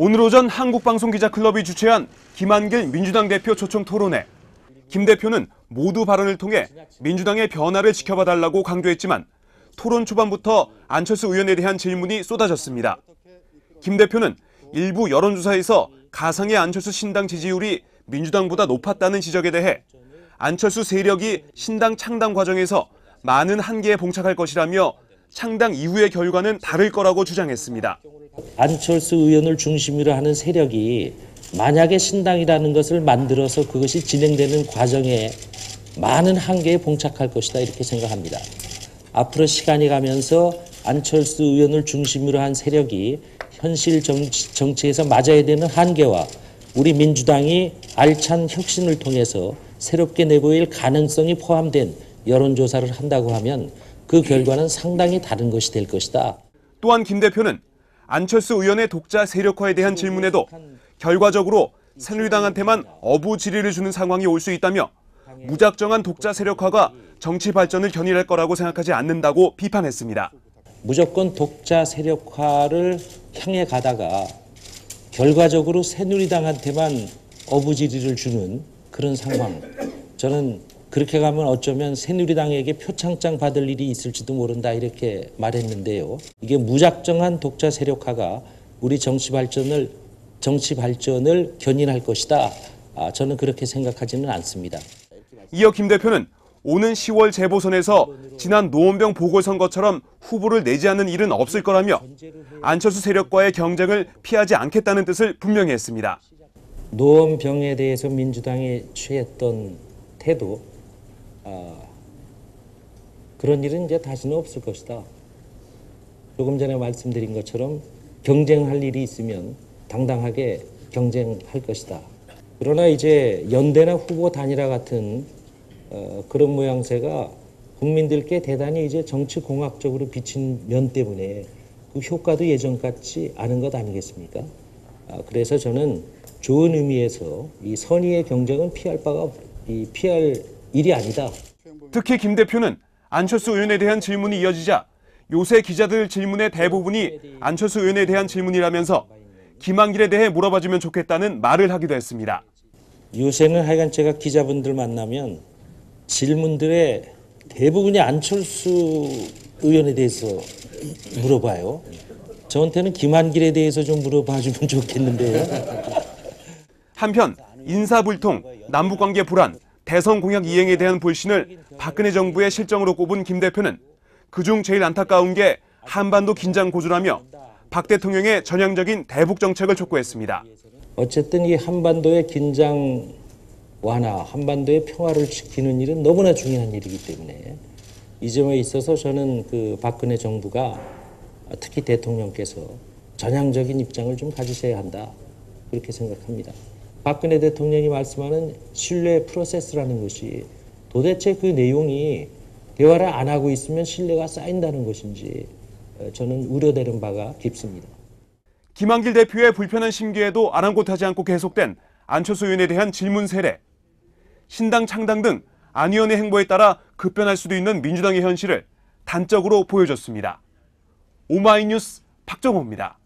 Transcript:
오늘 오전 한국방송기자클럽이 주최한 김한길 민주당 대표 초청 토론회. 김 대표는 모두 발언을 통해 민주당의 변화를 지켜봐달라고 강조했지만 토론 초반부터 안철수 의원에 대한 질문이 쏟아졌습니다. 김 대표는 일부 여론조사에서 가상의 안철수 신당 지지율이 민주당보다 높았다는 지적에 대해 안철수 세력이 신당 창당 과정에서 많은 한계에 봉착할 것이라며 창당 이후의 결과는 다를 거라고 주장했습니다. 안철수 의원을 중심으로 하는 세력이 만약에 신당이라는 것을 만들어서 그것이 진행되는 과정에 많은 한계에 봉착할 것이다 이렇게 생각합니다. 앞으로 시간이 가면서 안철수 의원을 중심으로 한 세력이 현실 정치에서 맞아야 되는 한계와 우리 민주당이 알찬 혁신을 통해서 새롭게 내보일 가능성이 포함된 여론조사를 한다고 하면 그 결과는 상당히 다른 것이 될 것이다. 또한 김 대표는 안철수 의원의 독자 세력화에 대한 질문에도 결과적으로 새누리당한테만 어부지리를 주는 상황이 올 수 있다며 무작정한 독자 세력화가 정치 발전을 견인할 거라고 생각하지 않는다고 비판했습니다. 무조건 독자 세력화를 향해 가다가 결과적으로 새누리당한테만 어부지리를 주는 그런 상황. 저는 그렇게 가면 어쩌면 새누리당에게 표창장 받을 일이 있을지도 모른다 이렇게 말했는데요. 이게 무작정한 독자 세력화가 우리 정치 발전을 견인할 것이다. 저는 그렇게 생각하지는 않습니다. 이어 김 대표는 오는 10월 재보선에서 지난 노원병 보궐선거처럼 후보를 내지 않는 일은 없을 거라며 안철수 세력과의 경쟁을 피하지 않겠다는 뜻을 분명히 했습니다. 노원병에 대해서 민주당이 취했던 태도, 그런 일은 이제 다시는 없을 것이다. 조금 전에 말씀드린 것처럼 경쟁할 일이 있으면 당당하게 경쟁할 것이다. 그러나 이제 연대나 후보 단일화 같은 그런 모양새가 국민들께 대단히 이제 정치공학적으로 비친 면 때문에 그 효과도 예전 같지 않은 것 아니겠습니까? 그래서 저는 좋은 의미에서 이 선의의 경쟁은 피할 일이 아니다. 특히 김 대표는 안철수 의원에 대한 질문이 이어지자 요새 기자들 질문의 대부분이 안철수 의원에 대한 질문이라면서 김한길에 대해 물어봐주면 좋겠다는 말을 하기도 했습니다. 요새는 하여간 제가 기자분들 만나면 질문들의 대부분이 안철수 의원에 대해서 물어봐요. 저한테는 김한길에 대해서 좀 물어봐주면 좋겠는데요. 한편 인사불통, 남북관계 불안, 대선 공약 이행에 대한 불신을 박근혜 정부의 실정으로 꼽은 김 대표는 그중 제일 안타까운 게 한반도 긴장 고조라며 박 대통령의 전향적인 대북 정책을 촉구했습니다. 어쨌든 이 한반도의 긴장 완화, 한반도의 평화를 지키는 일은 너무나 중요한 일이기 때문에 이 점에 있어서 저는 그 박근혜 정부가 특히 대통령께서 전향적인 입장을 좀 가지셔야 한다 그렇게 생각합니다. 박근혜 대통령이 말씀하는 신뢰 프로세스라는 것이 도대체 그 내용이 대화를 안 하고 있으면 신뢰가 쌓인다는 것인지 저는 우려되는 바가 깊습니다. 김한길 대표의 불편한 심기에도 아랑곳하지 않고 계속된 안철수 의원에 대한 질문 세례. 신당 창당 등 안 의원의 행보에 따라 급변할 수도 있는 민주당의 현실을 단적으로 보여줬습니다. 오마이뉴스 박정호입니다.